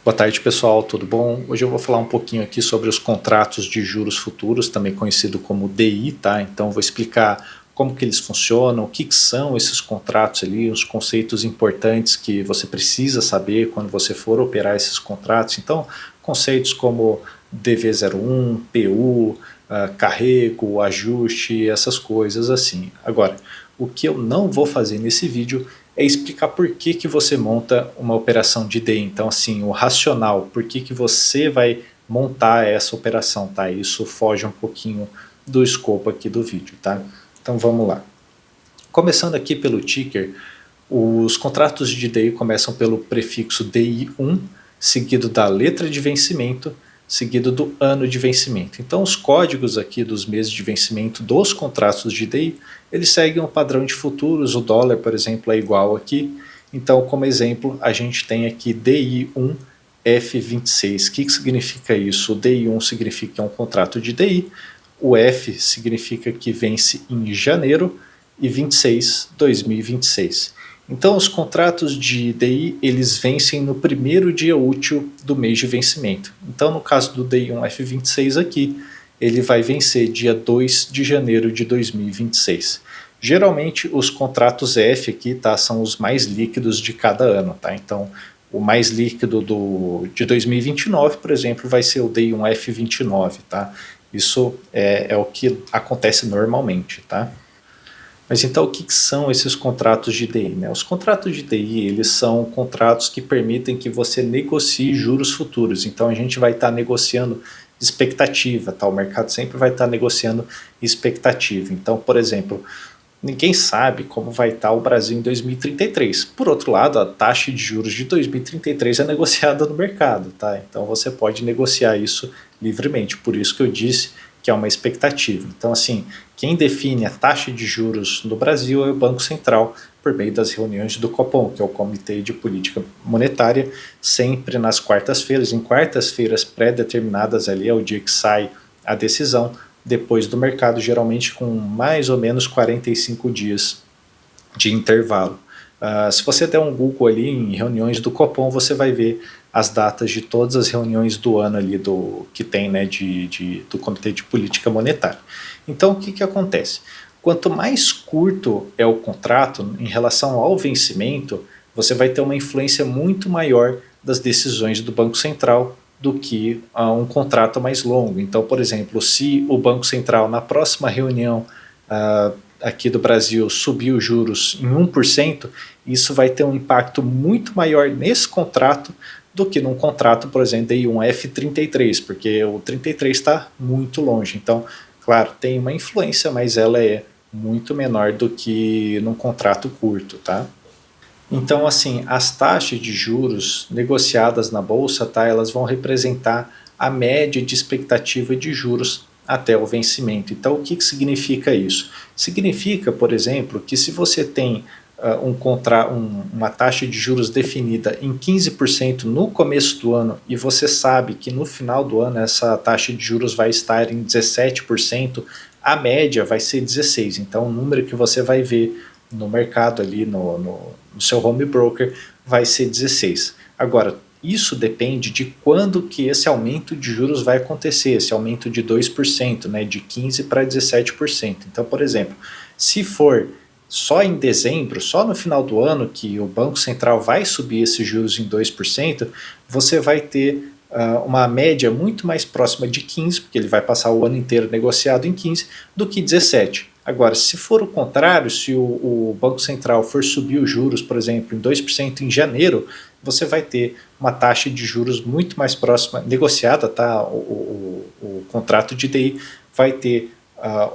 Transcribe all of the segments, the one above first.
Boa tarde, pessoal, tudo bom? Hoje eu vou falar um pouquinho aqui sobre os contratos de juros futuros, também conhecido como DI, tá? Então vou explicar como que eles funcionam, o que são esses contratos ali, os conceitos importantes que você precisa saber quando você for operar esses contratos. Então, conceitos como DV01, PU, carrego, ajuste, essas coisas assim. Agora, o que eu não vou fazer nesse vídeo é explicar por que você monta uma operação de DI. Então, assim, o racional, por que você vai montar essa operação, tá? Isso foge um pouquinho do escopo aqui do vídeo, tá? Então, vamos lá. Começando aqui pelo ticker, os contratos de DI começam pelo prefixo DI1, seguido da letra de vencimento, seguido do ano de vencimento. Então os códigos aqui dos meses de vencimento dos contratos de DI, eles seguem o padrão de futuros, o dólar, por exemplo, é igual aqui. Então, como exemplo, a gente tem aqui DI1 F26. O que significa isso? O DI1 significa que é um contrato de DI, o F significa que vence em janeiro e 26, 2026. Então os contratos de DI eles vencem no primeiro dia útil do mês de vencimento. Então no caso do DI1F26 aqui, ele vai vencer dia 2 de janeiro de 2026. Geralmente os contratos F aqui, tá, são os mais líquidos de cada ano, tá? Então o mais líquido de 2029, por exemplo, vai ser o DI1F29, tá? Isso é o que acontece normalmente, tá? Mas então o que são esses contratos de DI? Né? Os contratos de DI eles são contratos que permitem que você negocie juros futuros. Então a gente vai estar negociando expectativa, tá? O mercado sempre vai estar negociando expectativa. Então, por exemplo, ninguém sabe como vai estar o Brasil em 2033. Por outro lado, a taxa de juros de 2033 é negociada no mercado, tá? Então você pode negociar isso livremente. Por isso que eu disse que é uma expectativa. Então, assim, quem define a taxa de juros no Brasil é o Banco Central, por meio das reuniões do Copom, que é o Comitê de Política Monetária, sempre nas quartas-feiras. Em quartas-feiras pré-determinadas ali é o dia que sai a decisão, depois do mercado, geralmente com mais ou menos 45 dias de intervalo. Se você der um Google ali em reuniões do Copom, você vai ver as datas de todas as reuniões do ano ali que tem, né, do Comitê de Política Monetária. Então o que acontece? Quanto mais curto é o contrato em relação ao vencimento, você vai ter uma influência muito maior das decisões do Banco Central do que um contrato mais longo. Então, por exemplo, se o Banco Central na próxima reunião aqui do Brasil subir os juros em 1%, isso vai ter um impacto muito maior nesse contrato do que num contrato, por exemplo, de um F33, porque o 33 está muito longe. Então, claro, tem uma influência, mas ela é muito menor do que num contrato curto, tá? Então, assim, as taxas de juros negociadas na bolsa, tá, elas vão representar a média de expectativa de juros até o vencimento. Então, o que significa isso? Significa, por exemplo, que se você tem uma taxa de juros definida em 15% no começo do ano e você sabe que no final do ano essa taxa de juros vai estar em 17%, a média vai ser 16%. Então, o número que você vai ver no mercado ali, no seu home broker, vai ser 16%. Agora, isso depende de quando que esse aumento de juros vai acontecer, esse aumento de 2%, né, de 15% para 17%. Então, por exemplo, se for só em dezembro, só no final do ano que o Banco Central vai subir esses juros em 2%, você vai ter uma média muito mais próxima de 15%, porque ele vai passar o ano inteiro negociado em 15%, do que 17%. Agora, se for o contrário, se o Banco Central for subir os juros, por exemplo, em 2% em janeiro, você vai ter uma taxa de juros muito mais próxima, negociada, tá? O contrato de DI vai ter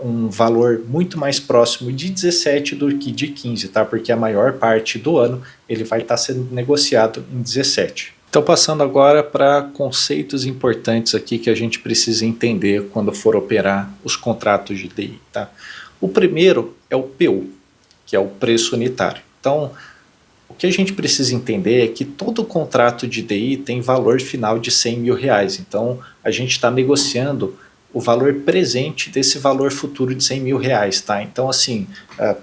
um valor muito mais próximo de 17 do que de 15, tá? Porque a maior parte do ano ele vai estar sendo negociado em 17. Então, passando agora para conceitos importantes aqui que a gente precisa entender quando for operar os contratos de DI, tá? O primeiro é o PU, que é o preço unitário. Então, o que a gente precisa entender é que todo contrato de DI tem valor final de R$100 mil. Então, a gente está negociando o valor presente desse valor futuro de R$100 mil, tá? Então, assim,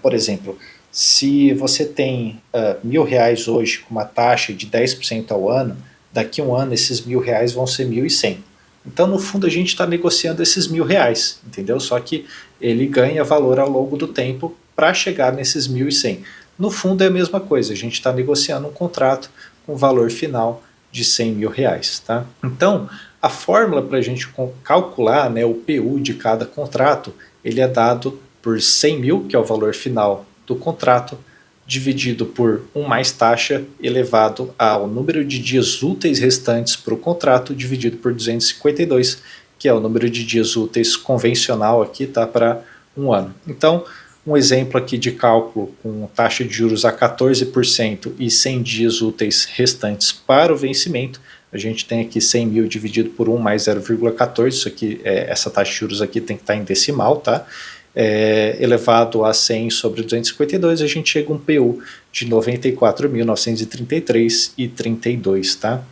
por exemplo, se você tem R$1.000 hoje com uma taxa de 10% ao ano, daqui a um ano esses R$ 1.000 vão ser 1.100. Então, no fundo, a gente está negociando esses R$ 1.000, entendeu? Só que ele ganha valor ao longo do tempo para chegar nesses 1.100. No fundo, é a mesma coisa, a gente está negociando um contrato com valor final de R$ 100.000, tá? Então, a fórmula para a gente calcular, né, o PU de cada contrato, ele é dado por 100 mil, que é o valor final do contrato, dividido por 1 mais taxa, elevado ao número de dias úteis restantes para o contrato, dividido por 252, que é o número de dias úteis convencional aqui, tá, para um ano. Então, um exemplo aqui de cálculo com taxa de juros a 14% e 100 dias úteis restantes para o vencimento, a gente tem aqui 100 mil dividido por 1 mais 0,14, isso aqui, essa taxa de juros aqui tem que estar em decimal, tá? Elevado a 100 sobre 252, a gente chega a um PU de 94.933,32, tá?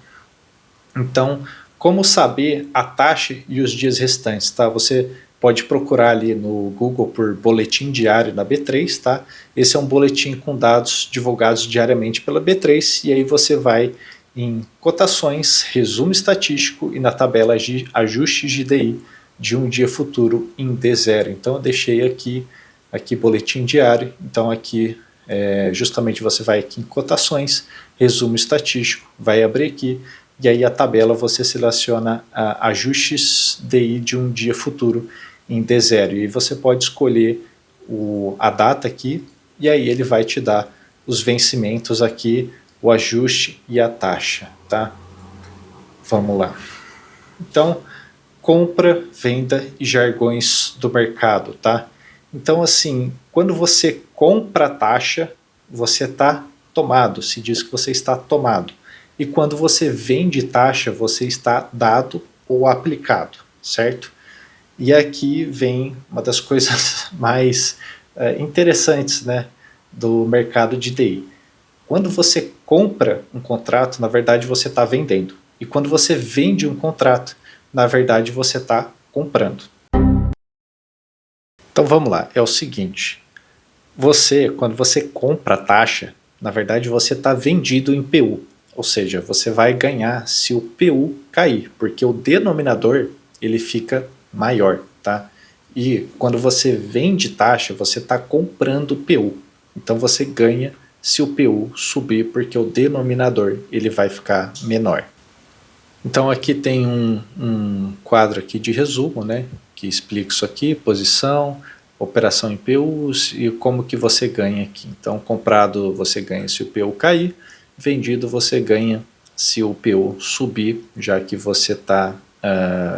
Então, como saber a taxa e os dias restantes, tá? Você pode procurar ali no Google por boletim diário da B3, tá? Esse é um boletim com dados divulgados diariamente pela B3, e aí você vai em cotações, resumo estatístico e na tabela de ajustes de DI de um dia futuro em D0. Então eu deixei aqui boletim diário, então aqui justamente você vai aqui em cotações, resumo estatístico, vai abrir aqui, e aí a tabela você seleciona ajustes DI de um dia futuro em D0, e aí você pode escolher a data aqui, e aí ele vai te dar os vencimentos aqui, o ajuste e a taxa, tá? Vamos lá. Então, compra, venda e jargões do mercado, tá? Então, assim, quando você compra a taxa, você está tomado, se diz que você está tomado. E quando você vende taxa, você está dado ou aplicado, certo? E aqui vem uma das coisas mais interessantes, né, do mercado de DI. Quando você compra um contrato, na verdade você está vendendo. E quando você vende um contrato, na verdade você está comprando. Então vamos lá, é o seguinte, quando você compra a taxa, na verdade você está vendido em PU, ou seja, você vai ganhar se o PU cair, porque o denominador ele fica maior, tá? E quando você vende taxa, você está comprando PU, então você ganha se o PU subir, porque o denominador ele vai ficar menor. Então aqui tem um quadro aqui de resumo, né, que explica isso aqui, posição, operação em PUs e como que você ganha aqui. Então comprado você ganha se o PU cair, vendido você ganha se o PU subir, já que você está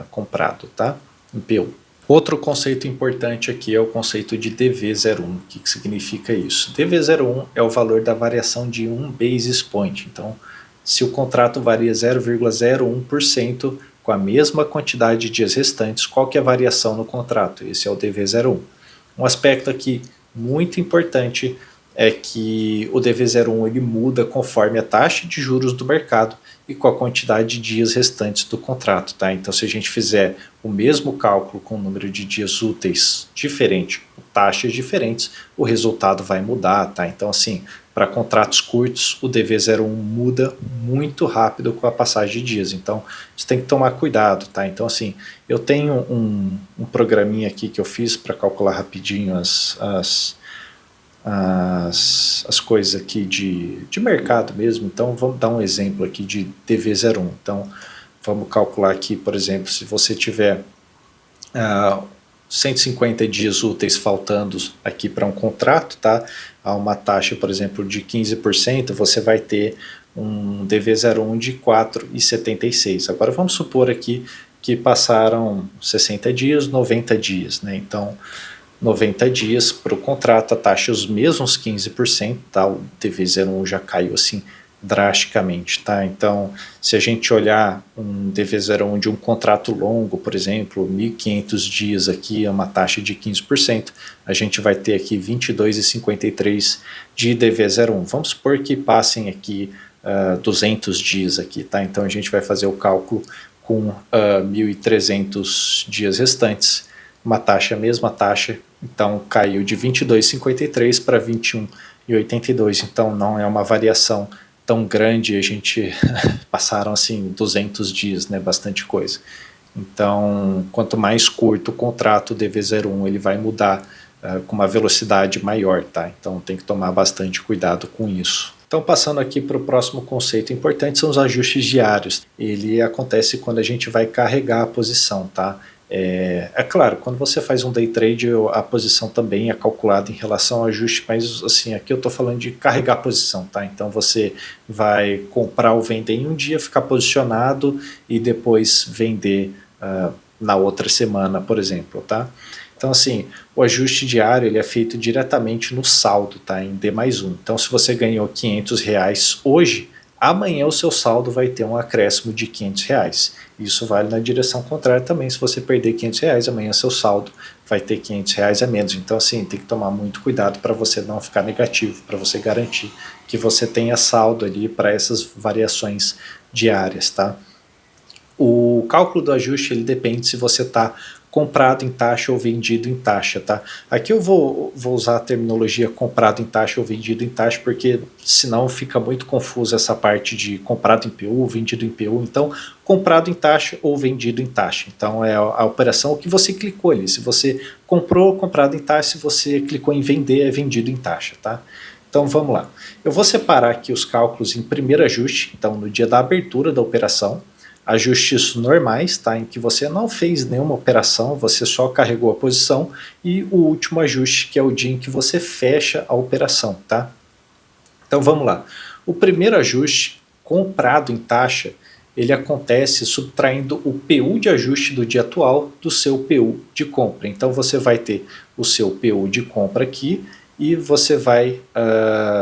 comprado, tá, em PU. Outro conceito importante aqui é o conceito de DV01. O que significa isso? DV01 é o valor da variação de um basis point. Então, se o contrato varia 0,01% com a mesma quantidade de dias restantes, qual que é a variação no contrato? Esse é o DV01. Um aspecto aqui muito importante é que o DV01 ele muda conforme a taxa de juros do mercado e com a quantidade de dias restantes do contrato, tá? Então, se a gente fizer o mesmo cálculo com o número de dias úteis diferente, taxas diferentes, o resultado vai mudar, tá? Então, assim, para contratos curtos, o DV01 muda muito rápido com a passagem de dias, então você tem que tomar cuidado, tá? Então, assim, eu tenho um programinha aqui que eu fiz para calcular rapidinho as coisas aqui de mercado mesmo. Então vamos dar um exemplo aqui de DV01. Então vamos calcular aqui, por exemplo, se você tiver 150 dias úteis faltando aqui para um contrato, tá? A uma taxa, por exemplo, de 15%, você vai ter um DV01 de 4,76. Agora vamos supor aqui que passaram 60 dias, 90 dias, né? Então 90 dias para o contrato, a taxa é os mesmos 15%, tá? O DV01 já caiu assim drasticamente, tá? Então, se a gente olhar um DV01 de um contrato longo, por exemplo, 1.500 dias aqui, é uma taxa de 15%, a gente vai ter aqui 22,53 de DV01. Vamos supor que passem aqui 200 dias aqui, tá? Então a gente vai fazer o cálculo com 1.300 dias restantes, uma taxa, a mesma taxa, então caiu de 22,53 para 21,82, então não é uma variação tão grande, a gente passaram assim 200 dias, né, bastante coisa. Então, quanto mais curto o contrato DV01, ele vai mudar com uma velocidade maior, tá? Então tem que tomar bastante cuidado com isso. Então, passando aqui para o próximo conceito importante, são os ajustes diários. Ele acontece quando a gente vai carregar a posição, tá? É claro, quando você faz um day trade, a posição também é calculada em relação ao ajuste, mas assim, aqui eu estou falando de carregar a posição, tá? Então você vai comprar ou vender em um dia, ficar posicionado e depois vender na outra semana, por exemplo, tá? Então assim, o ajuste diário ele é feito diretamente no saldo, tá? Em D+1. Então se você ganhou R$500 hoje, amanhã o seu saldo vai ter um acréscimo de R$500. Isso vale na direção contrária também. Se você perder R$500, amanhã seu saldo vai ter R$500 a menos. Então assim, tem que tomar muito cuidado para você não ficar negativo, para você garantir que você tenha saldo ali para essas variações diárias, tá? O cálculo do ajuste ele depende se você está comprado em taxa ou vendido em taxa, tá? Aqui eu vou usar a terminologia comprado em taxa ou vendido em taxa, porque senão fica muito confuso essa parte de comprado em PU, vendido em PU. Então, comprado em taxa ou vendido em taxa. Então, é a operação que você clicou ali. Se você comprou, comprado em taxa, se você clicou em vender, é vendido em taxa, tá? Então, vamos lá. Eu vou separar aqui os cálculos em primeiro ajuste, então no dia da abertura da operação, ajustes normais, tá, em que você não fez nenhuma operação, você só carregou a posição, e o último ajuste, que é o dia em que você fecha a operação, tá? Então vamos lá. O primeiro ajuste, comprado em taxa, ele acontece subtraindo o PU de ajuste do dia atual do seu PU de compra. Então você vai ter o seu PU de compra aqui e você vai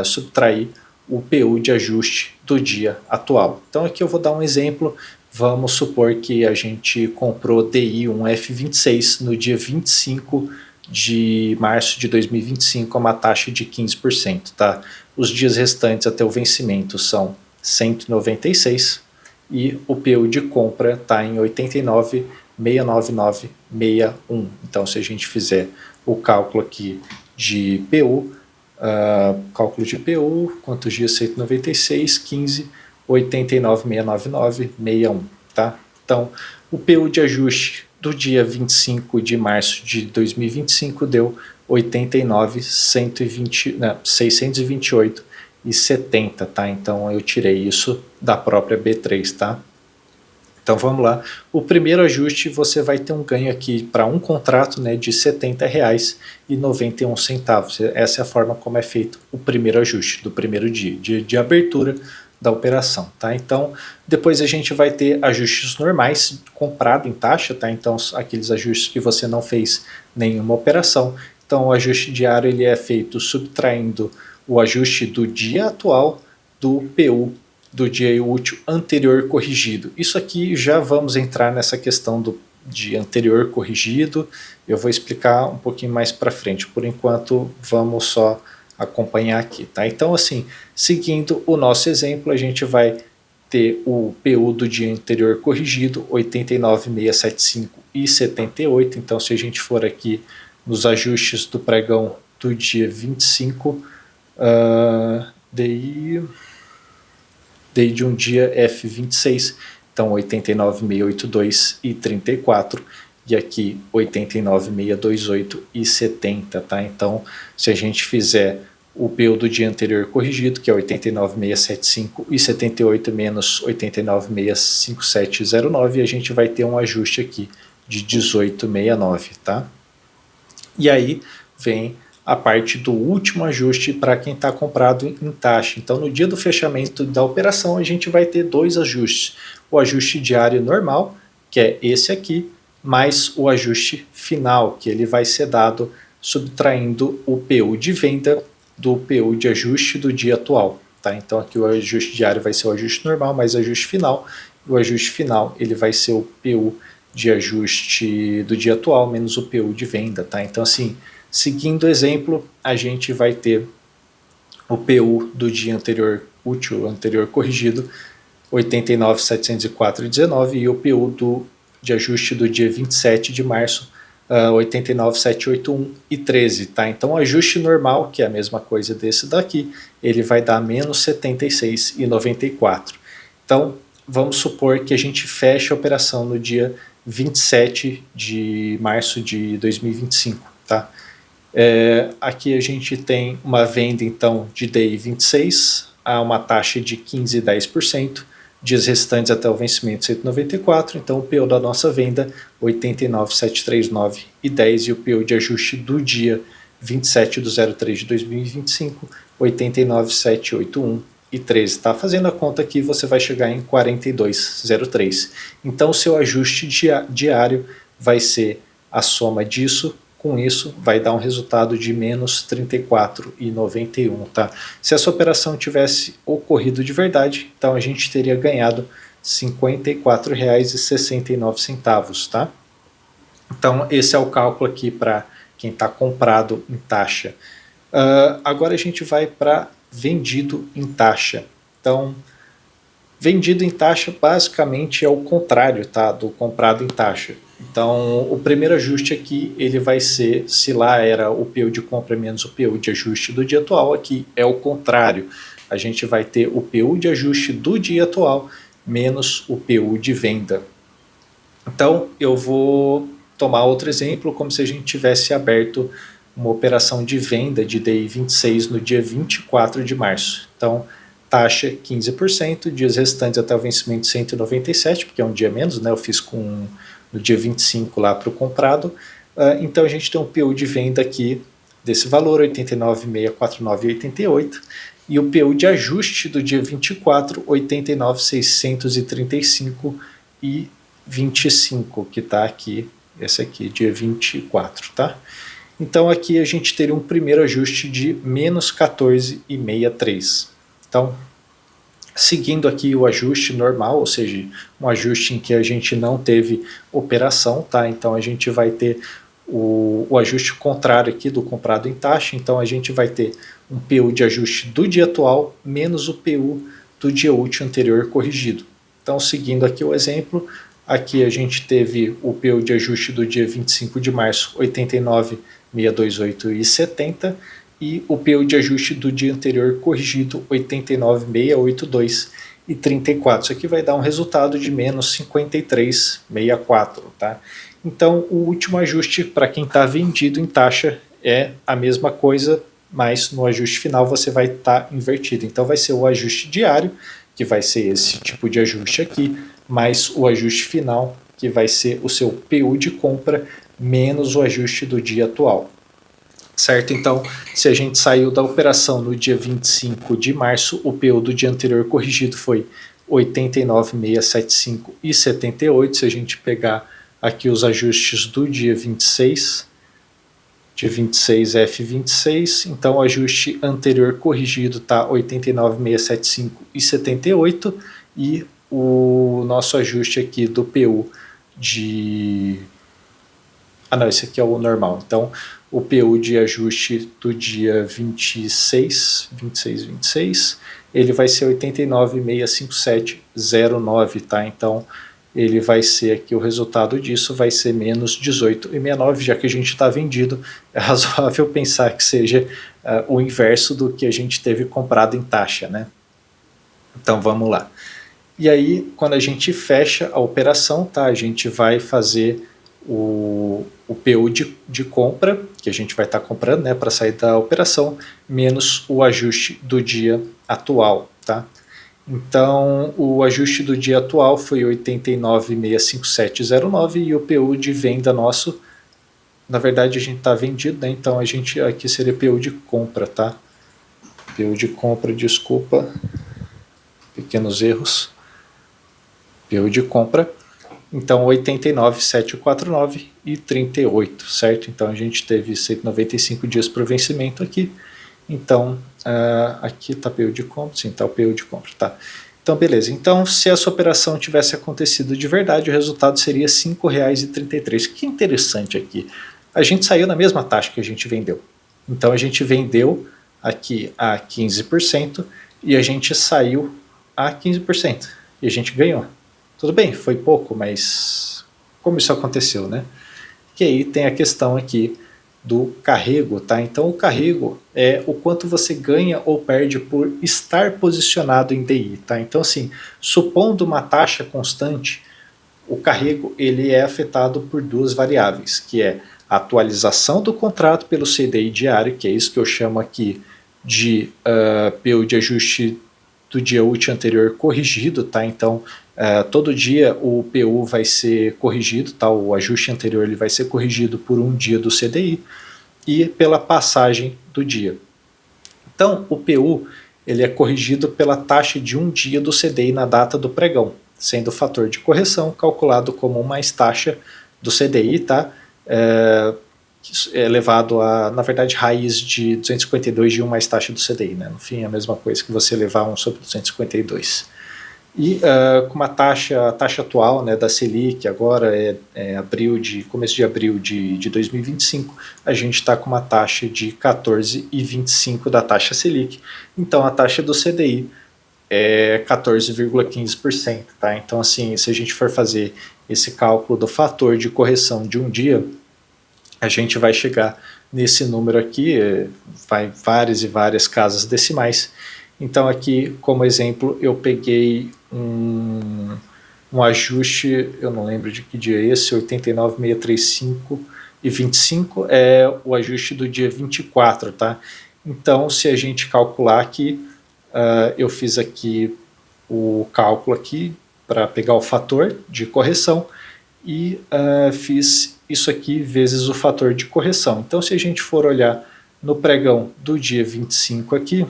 subtrair o PU de ajuste do dia atual. Então aqui eu vou dar um exemplo. Vamos supor que a gente comprou DI um F26 no dia 25 de março de 2025 a uma taxa de 15%. Tá? Os dias restantes até o vencimento são 196 e o PU de compra está em 89,69961. Então se a gente fizer o cálculo aqui de PU, cálculo de PU, quantos dias? 196, 15, 89,69961, tá? Então, o PU de ajuste do dia 25 de março de 2025 deu 628,70, tá? Então, eu tirei isso da própria B3, tá? Então vamos lá, o primeiro ajuste você vai ter um ganho aqui para um contrato, né, de R$70,91. Essa é a forma como é feito o primeiro ajuste do primeiro dia de abertura da operação, tá? Então depois a gente vai ter ajustes normais comprado em taxa, tá? Então aqueles ajustes que você não fez nenhuma operação. Então o ajuste diário ele é feito subtraindo o ajuste do dia atual do PU do dia útil anterior corrigido. Isso aqui já vamos entrar nessa questão de anterior corrigido, eu vou explicar um pouquinho mais para frente, por enquanto vamos só acompanhar aqui, tá? Então assim, seguindo o nosso exemplo, a gente vai ter o PU do dia anterior corrigido, 89,675,78, então se a gente for aqui nos ajustes do pregão do dia 25, DI de um dia F26, então 89,682,34 e aqui 89,628,70, tá? Então, se a gente fizer o PU do dia anterior corrigido, que é 89,675,78 menos 89,657,09, a gente vai ter um ajuste aqui de 18,69, tá? E aí vem a parte do último ajuste para quem está comprado em taxa. Então, no dia do fechamento da operação, a gente vai ter dois ajustes. O ajuste diário normal, que é esse aqui, mais o ajuste final, que ele vai ser dado subtraindo o PU de venda do PU de ajuste do dia atual. Tá? Então, aqui o ajuste diário vai ser o ajuste normal, mais o ajuste final. O ajuste final ele vai ser o PU de ajuste do dia atual, menos o PU de venda. Tá? Então, assim, seguindo o exemplo, a gente vai ter o PU do dia anterior útil, anterior corrigido, 89.704,19 e o PU de ajuste do dia 27 de março, 89.781 e 13, tá? Então o ajuste normal, que é a mesma coisa desse daqui, ele vai dar menos 76,94. Então vamos supor que a gente feche a operação no dia 27 de março de 2025, tá? Aqui a gente tem uma venda então de DI 26 a uma taxa de 15,10%, dias restantes até o vencimento 194, então o PO da nossa venda 89.739 e 10 e o PO de ajuste do dia 27/03 de 2025 89.781 e 13. Tá fazendo a conta aqui, você vai chegar em 42,03. Então o seu ajuste diário vai ser a soma disso com isso vai dar um resultado de menos 34,91, tá? Se essa operação tivesse ocorrido de verdade, então a gente teria ganhado R$ 54,69, tá? Então esse é o cálculo aqui para quem está comprado em taxa. Agora a gente vai para vendido em taxa. Então, vendido em taxa basicamente é o contrário, tá, do comprado em taxa. Então, o primeiro ajuste aqui, ele vai ser, se lá era o PU de compra menos o PU de ajuste do dia atual, aqui é o contrário. A gente vai ter o PU de ajuste do dia atual menos o PU de venda. Então, eu vou tomar outro exemplo, como se a gente tivesse aberto uma operação de venda de DI 26 no dia 24 de março. Então, taxa 15%, dias restantes até o vencimento 197, porque é um dia menos, né? Eu fiz no dia 25 lá para o comprado. Então a gente tem um PU de venda aqui desse valor, 89.649,88, e o PU de ajuste do dia 24, 89.635,25, que está aqui, esse aqui, dia 24, tá? Então aqui a gente teria um primeiro ajuste de menos 14,63. Então, seguindo aqui o ajuste normal, ou seja, um ajuste em que a gente não teve operação, tá? Então a gente vai ter o ajuste contrário aqui do comprado em taxa, então a gente vai ter um PU de ajuste do dia atual menos o PU do dia útil anterior corrigido. Então, seguindo aqui o exemplo, aqui a gente teve o PU de ajuste do dia 25 de março, 89.628,70, e o PU de ajuste do dia anterior corrigido 89.682,34. Isso aqui vai dar um resultado de menos 53,64, tá? Então o último ajuste para quem está vendido em taxa é a mesma coisa, mas no ajuste final você vai estar invertido. Então vai ser o ajuste diário, que vai ser esse tipo de ajuste aqui, mais o ajuste final, que vai ser o seu PU de compra menos o ajuste do dia atual. Certo? Então, se a gente saiu da operação no dia 25 de março, o PU do dia anterior corrigido foi 89.675,78. Se a gente pegar aqui os ajustes do dia 26, dia 26 F26, então o ajuste anterior corrigido está 89.675,78 e o nosso ajuste aqui do PU de... não, esse aqui é o normal. Então, o PU de ajuste do dia 26, ele vai ser 89.657,09, tá? Então, ele vai ser aqui, o resultado disso vai ser menos 18,69, já que a gente está vendido, é razoável pensar que seja o inverso do que a gente teve comprado em taxa, né? Então, vamos lá. E aí, quando a gente fecha a operação, tá? A gente vai fazer o PU de compra, que a gente vai estar comprando, né, para sair da operação, menos o ajuste do dia atual, tá? Então, o ajuste do dia atual foi 89.657,09 e o PU de venda nosso, na verdade a gente está vendido, né? Então a gente aqui seria PU de compra, tá? PU de compra, desculpa, pequenos erros. PU de compra. Então, 89.749 e 38, certo? Então, a gente teve 195 dias para o vencimento aqui. Então, aqui está PU de compra, sim, está o PU de compra, tá? Então, beleza. Então, se essa operação tivesse acontecido de verdade, o resultado seria R$ 5,33. Que interessante aqui. A gente saiu na mesma taxa que a gente vendeu. Então, a gente vendeu aqui a 15% e a gente saiu a 15%. E a gente ganhou. Tudo bem, foi pouco, mas como isso aconteceu, né? que aí tem a questão aqui do carrego, tá? Então o carrego é o quanto você ganha ou perde por estar posicionado em DI, tá? Então assim, supondo uma taxa constante, o carrego ele é afetado por duas variáveis, que é a atualização do contrato pelo CDI diário, que é isso que eu chamo aqui de PU de ajuste do dia útil anterior corrigido, tá? Então todo dia o PU vai ser corrigido, tá? O ajuste anterior ele vai ser corrigido por um dia do CDI e pela passagem do dia. Então o PU ele é corrigido pela taxa de um dia do CDI na data do pregão, sendo o fator de correção calculado como mais taxa do CDI, tá? É elevado a, na verdade, raiz de 252 de 1 mais taxa do CDI, né? No fim é a mesma coisa que você levar 1 sobre 252. E com uma taxa, a taxa atual, né, da Selic, agora começo de abril de 2025, a gente está com uma taxa de 14,25 da taxa Selic. Então a taxa do CDI é 14,15%, tá? Então assim, se a gente for fazer esse cálculo do fator de correção de um dia, a gente vai chegar nesse número aqui, vai várias e várias casas decimais. Então aqui, como exemplo, eu peguei um ajuste, eu não lembro de que dia é esse, 89,635 e 25 é o ajuste do dia 24, tá? Então, se a gente calcular aqui, eu fiz aqui o cálculo aqui para pegar o fator de correção e fiz isso aqui vezes o fator de correção. Então, se a gente for olhar no pregão do dia 25 aqui,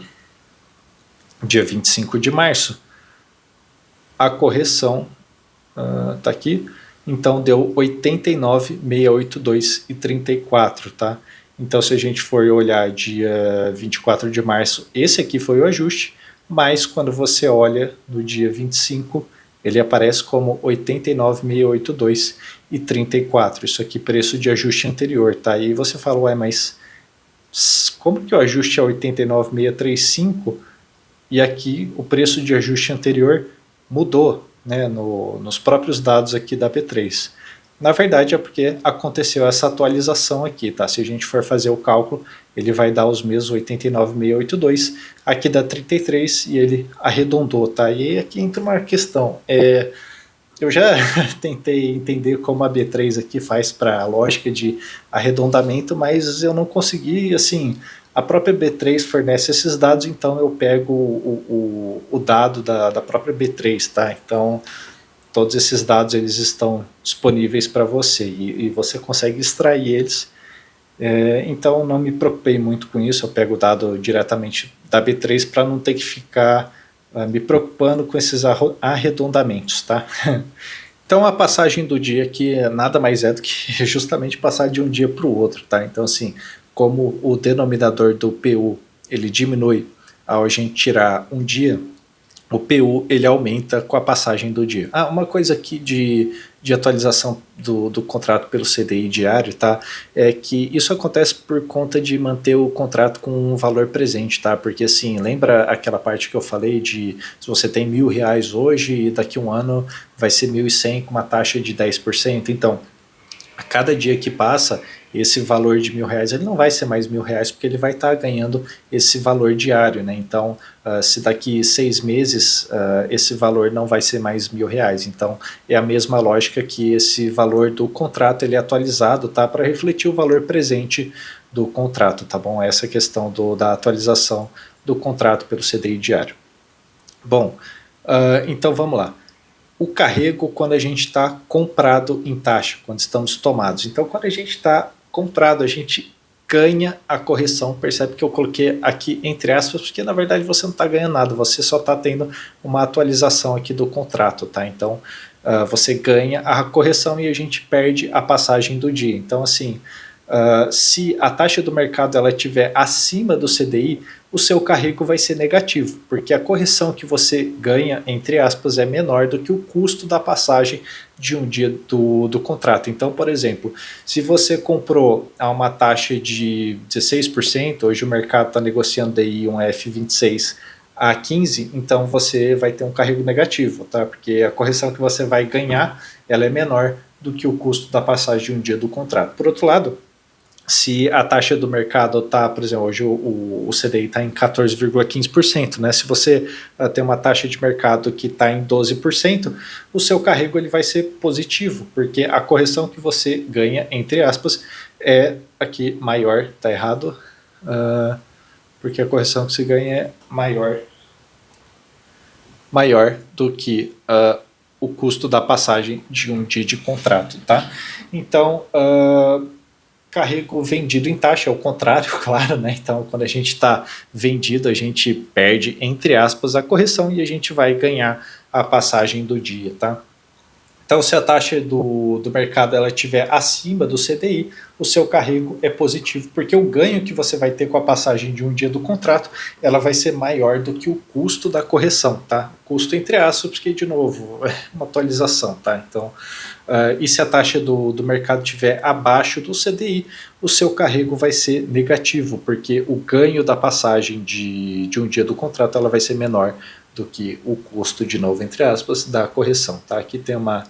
dia 25 de março, a correção está aqui, então deu 89,682,34, tá? Então se a gente for olhar dia 24 de março, esse aqui foi o ajuste, mas quando você olha no dia 25, ele aparece como 89,682,34, isso aqui preço de ajuste anterior, tá? E você fala, ué, mas como que o ajuste é 89,635 e aqui o preço de ajuste anterior mudou, né, nos próprios dados aqui da B3. Na verdade é porque aconteceu essa atualização aqui, tá? Se a gente for fazer o cálculo, ele vai dar os mesmos 89,682, aqui dá 33 e ele arredondou, tá? E aqui entra uma questão, eu já tentei entender como a B3 aqui faz para a lógica de arredondamento, mas eu não consegui, assim, a própria B3 fornece esses dados, então eu pego o dado da própria B3, tá? Então, todos esses dados eles estão disponíveis para você e você consegue extrair eles. Então, não me preocupei muito com isso, eu pego o dado diretamente da B3 para não ter que ficar me preocupando com esses arredondamentos, tá? Então, a passagem do dia aqui nada mais é do que justamente passar de um dia para o outro, tá? Então, assim, como o denominador do PU ele diminui ao a gente tirar um dia, o PU ele aumenta com a passagem do dia. Uma coisa aqui de atualização do contrato pelo CDI diário, tá? É que isso acontece por conta de manter o contrato com um valor presente, tá? Porque assim, lembra aquela parte que eu falei de se você tem R$1.000 hoje e daqui a um ano vai ser 1.100 com uma taxa de 10%? Então, a cada dia que passa, esse valor de R$1.000 ele não vai ser mais R$1.000 porque ele vai estar ganhando esse valor diário, né? Então, se daqui 6 meses esse valor não vai ser mais R$1.000, então é a mesma lógica que esse valor do contrato ele é atualizado, tá? Para refletir o valor presente do contrato, tá bom? Essa questão da atualização do contrato pelo CDI diário. Bom, então vamos lá. O carrego quando a gente está comprado em taxa, quando estamos tomados. Então, quando a gente está comprado, a gente ganha a correção. Percebe que eu coloquei aqui entre aspas, porque na verdade você não está ganhando nada, você só está tendo uma atualização aqui do contrato, tá? Então, você ganha a correção e a gente perde a passagem do dia. Então, assim, se a taxa do mercado ela estiver acima do CDI, o seu carrego vai ser negativo, porque a correção que você ganha, entre aspas, é menor do que o custo da passagem de um dia do contrato. Então, por exemplo, se você comprou a uma taxa de 16%, hoje o mercado está negociando aí um F26 a 15, então você vai ter um carrego negativo, tá? Porque a correção que você vai ganhar ela é menor do que o custo da passagem de um dia do contrato. Por outro lado, se a taxa do mercado está, por exemplo, hoje o CDI está em 14,15%, né? Se você tem uma taxa de mercado que está em 12%, o seu carrego ele vai ser positivo, porque a correção que você ganha, entre aspas, é aqui maior, está errado, porque a correção que se ganha é maior do que o custo da passagem de um dia de contrato, tá? Então, carrego vendido em taxa, é o contrário, claro, né? Então, quando a gente está vendido, a gente perde, entre aspas, a correção e a gente vai ganhar a passagem do dia, tá? Então, se a taxa do mercado ela estiver acima do CDI, o seu carrego é positivo, porque o ganho que você vai ter com a passagem de um dia do contrato, ela vai ser maior do que o custo da correção, tá? Custo entre aspas, porque, de novo, é uma atualização, tá? Então, e se a taxa do mercado estiver abaixo do CDI, o seu carrego vai ser negativo, porque o ganho da passagem de um dia do contrato, ela vai ser menor do que o custo, de novo, entre aspas, da correção, tá? Aqui tem uma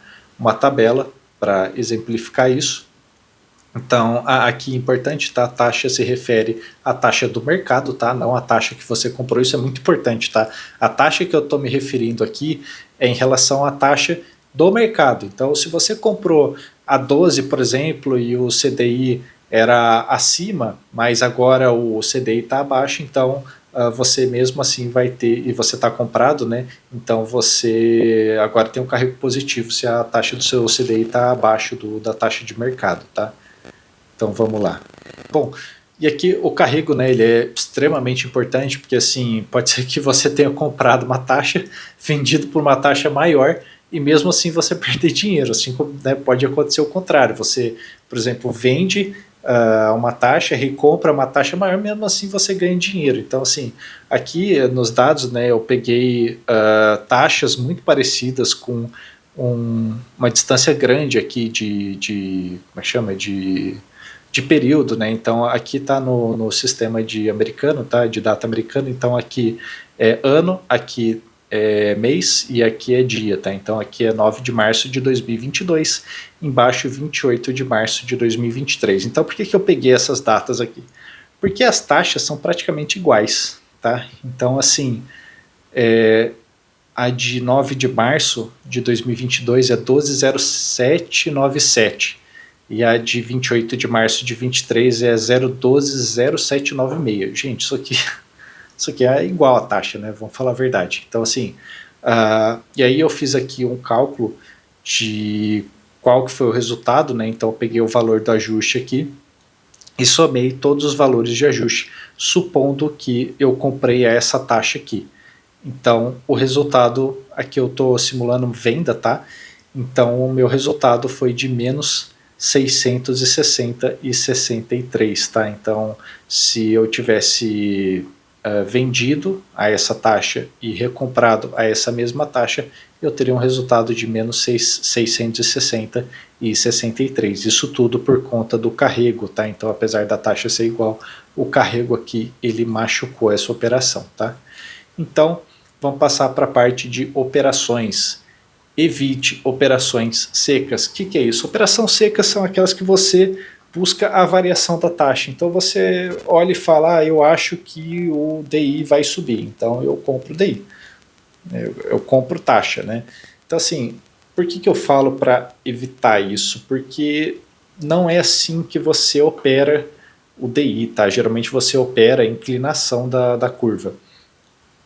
tabela para exemplificar isso. Então, aqui é importante, tá? A taxa se refere à taxa do mercado, tá? Não a taxa que você comprou, isso é muito importante, tá? A taxa que eu estou me referindo aqui é em relação à taxa do mercado. Então, se você comprou a 12, por exemplo, e o CDI era acima, mas agora o CDI está abaixo, então você mesmo assim vai ter, e você está comprado, né? Então você agora tem um carrego positivo se a taxa do seu CDI está abaixo da taxa de mercado, tá? Então vamos lá. Bom, e aqui o carrego, né, ele é extremamente importante, porque assim, pode ser que você tenha comprado uma taxa, vendido por uma taxa maior, e mesmo assim você perder dinheiro, assim, né, pode acontecer o contrário, você, por exemplo, vende uma taxa, recompra uma taxa maior, mesmo assim você ganha dinheiro. Então assim, aqui nos dados, né, eu peguei taxas muito parecidas com uma distância grande aqui como é que chama? De período, né? Então aqui está no sistema de americano, tá? De data americano, então aqui é ano, aqui é mês e aqui é dia, tá? Então aqui é 9 de março de 2022, embaixo 28 de março de 2023. Então por que eu peguei essas datas aqui? Porque as taxas são praticamente iguais, tá? Então assim, a de 9 de março de 2022 é 12,0797 e a de 28 de março de 23 é 0,120796. Gente, isso aqui é igual a taxa, né? Vamos falar a verdade. Então, assim, e aí eu fiz aqui um cálculo de qual que foi o resultado, né? Então, eu peguei o valor do ajuste aqui e somei todos os valores de ajuste, supondo que eu comprei a essa taxa aqui. Então, o resultado, aqui eu estou simulando venda, tá? Então, o meu resultado foi de menos 660,63, tá? Então, se eu tivesse vendido a essa taxa e recomprado a essa mesma taxa, eu teria um resultado de menos 660,63. Isso tudo por conta do carrego, tá? Então, apesar da taxa ser igual, o carrego aqui, ele machucou essa operação, tá? Então, vamos passar para a parte de operações. Evite operações secas. O que é isso? Operações secas são aquelas que você busca a variação da taxa. Então você olha e fala, eu acho que o DI vai subir, então eu compro DI. Eu compro taxa, né? Então assim, por que eu falo para evitar isso? Porque não é assim que você opera o DI, tá? Geralmente você opera a inclinação da curva.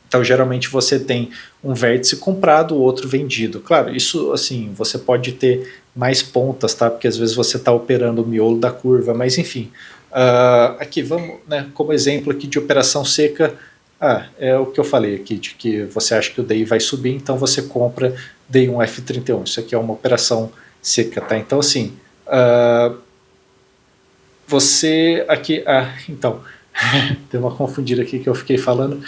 Então, geralmente você tem um vértice comprado, o outro vendido. Claro, isso assim, você pode ter mais pontas, tá? Porque às vezes você está operando o miolo da curva, mas enfim. Aqui, vamos, né, como exemplo aqui de operação seca, é o que eu falei aqui, de que você acha que o DI vai subir, então você compra DI1F31. Isso aqui é uma operação seca, tá? Então, assim, você aqui... então, tem uma confundida aqui que eu fiquei falando.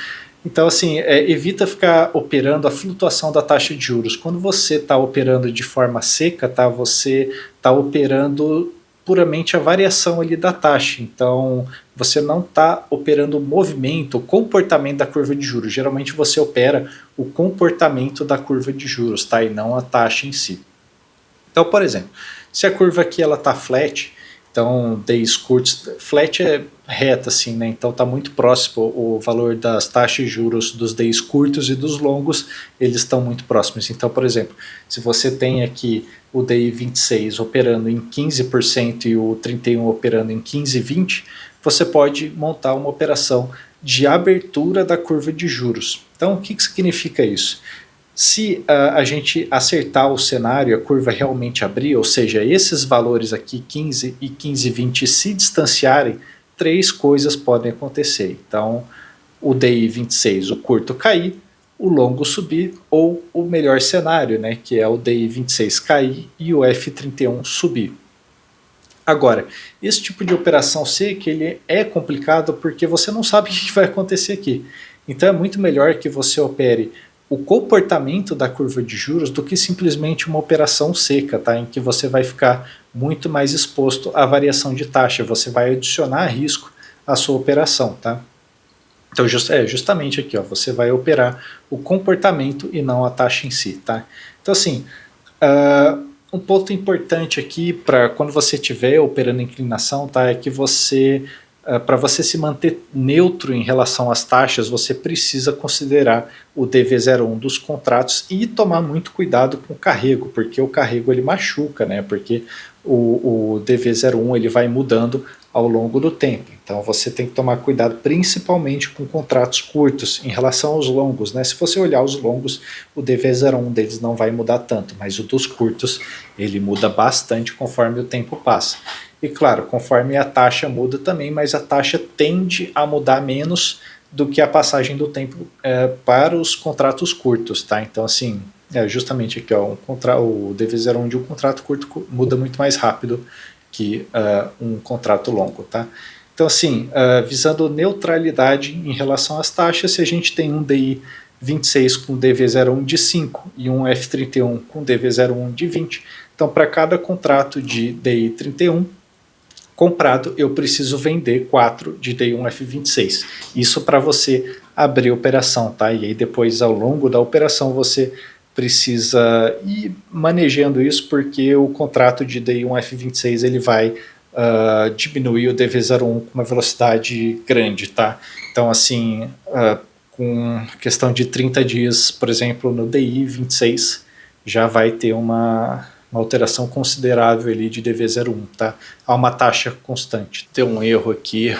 Então, assim, evita ficar operando a flutuação da taxa de juros. Quando você está operando de forma seca, tá, você está operando puramente a variação ali da taxa. Então, você não está operando o movimento, o comportamento da curva de juros. Geralmente você opera o comportamento da curva de juros, tá, e não a taxa em si. Então, por exemplo, se a curva aqui ela está flat, então DIs curtos, flat é reta assim, né? Então está muito próximo o valor das taxas de juros dos DIs curtos e dos longos, eles estão muito próximos. Então, por exemplo, se você tem aqui o DI 26 operando em 15% e o 31 operando em 15,20, você pode montar uma operação de abertura da curva de juros. Então, o que significa isso? Se a gente acertar o cenário, a curva realmente abrir, ou seja, esses valores aqui, 15 e 15,20, se distanciarem, três coisas podem acontecer. Então, o DI 26, o curto cair, o longo subir, ou o melhor cenário, né, que é o DI 26 cair e o F31 subir. Agora, esse tipo de operação seca ele é complicado porque você não sabe o que vai acontecer aqui. Então é muito melhor que você opere o comportamento da curva de juros do que simplesmente uma operação seca, tá? Em que você vai ficar muito mais exposto à variação de taxa, você vai adicionar risco à sua operação, tá? Então justamente aqui, ó, você vai operar o comportamento e não a taxa em si, tá? Então assim, um ponto importante aqui para quando você estiver operando inclinação, tá, é que você para você se manter neutro em relação às taxas, você precisa considerar o DV01 dos contratos e tomar muito cuidado com o carrego, porque o carrego ele machuca, né? Porque o DV01 ele vai mudando ao longo do tempo. Então você tem que tomar cuidado principalmente com contratos curtos em relação aos longos, né? Se você olhar os longos, o DV01 deles não vai mudar tanto, mas o dos curtos ele muda bastante conforme o tempo passa. E claro, conforme a taxa muda também, mas a taxa tende a mudar menos do que a passagem do tempo para os contratos curtos, tá? Então assim, justamente aqui, ó, o DV01 de um contrato curto muda muito mais rápido que um contrato longo, tá? Então assim, visando neutralidade em relação às taxas, se a gente tem um DI 26 com DV01 de 5 e um F31 com DV01 de 20, então para cada contrato de DI 31 comprado, eu preciso vender 4 de DI1F26. Isso para você abrir a operação, tá? E aí depois, ao longo da operação, você precisa ir manejando isso, porque o contrato de DI1F26 ele vai diminuir o DV01 com uma velocidade grande, tá? Então, assim, com questão de 30 dias, por exemplo, no DI26, já vai ter uma alteração considerável ali de DV01, tá? Há uma taxa constante. Tem um erro aqui,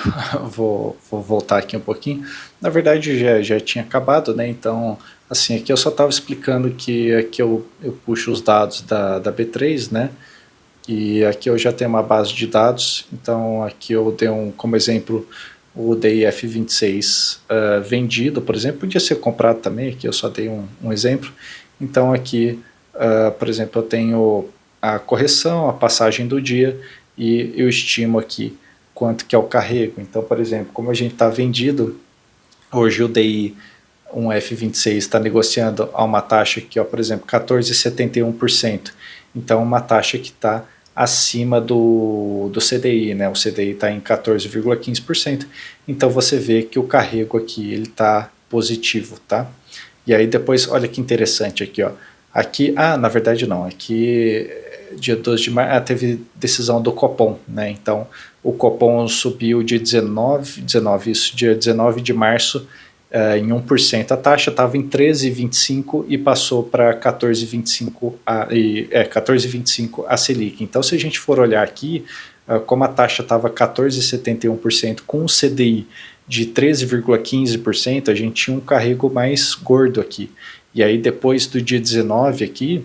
vou voltar aqui um pouquinho. Na verdade já tinha acabado, né? Então, assim, aqui eu só estava explicando que aqui eu puxo os dados da B3, né? E aqui eu já tenho uma base de dados, então aqui eu dei como exemplo o DIF26 vendido, por exemplo, podia ser comprado também, aqui eu só dei um exemplo. Então aqui por exemplo, eu tenho a correção, a passagem do dia e eu estimo aqui quanto que é o carrego. Então, por exemplo, como a gente está vendido, hoje o DI 1F26 está negociando a uma taxa aqui, ó, por exemplo, 14,71%. Então, uma taxa que está acima do CDI, né? O CDI está em 14,15%. Então, você vê que o carrego aqui ele está positivo, tá? E aí depois, olha que interessante aqui, ó. Aqui, na verdade não, aqui dia 12 de março teve decisão do Copom, né? Então o Copom subiu dia dia 19 de março em 1%, a taxa estava em 13,25 e passou para 14,25 a Selic. Então se a gente for olhar aqui, como a taxa estava 14,71% com um CDI de 13,15%, a gente tinha um carrego mais gordo aqui. E aí depois do dia 19 aqui,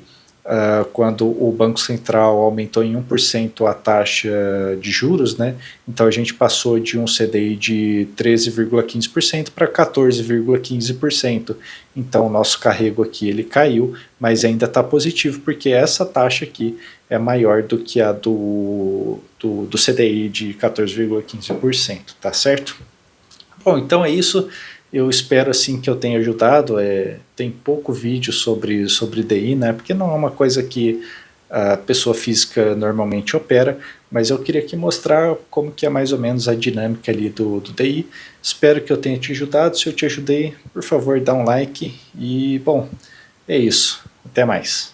quando o Banco Central aumentou em 1% a taxa de juros, né? Então a gente passou de um CDI de 13,15% para 14,15%. Então o nosso carrego aqui ele caiu, mas ainda está positivo, porque essa taxa aqui é maior do que a do CDI de 14,15%, tá certo? Bom, então é isso. Eu espero assim que eu tenha ajudado. Tem pouco vídeo sobre DI, né? Porque não é uma coisa que a pessoa física normalmente opera, mas eu queria aqui mostrar como que é mais ou menos a dinâmica ali do DI. Espero que eu tenha te ajudado. Se eu te ajudei, por favor, dá um like. E, bom, é isso. Até mais.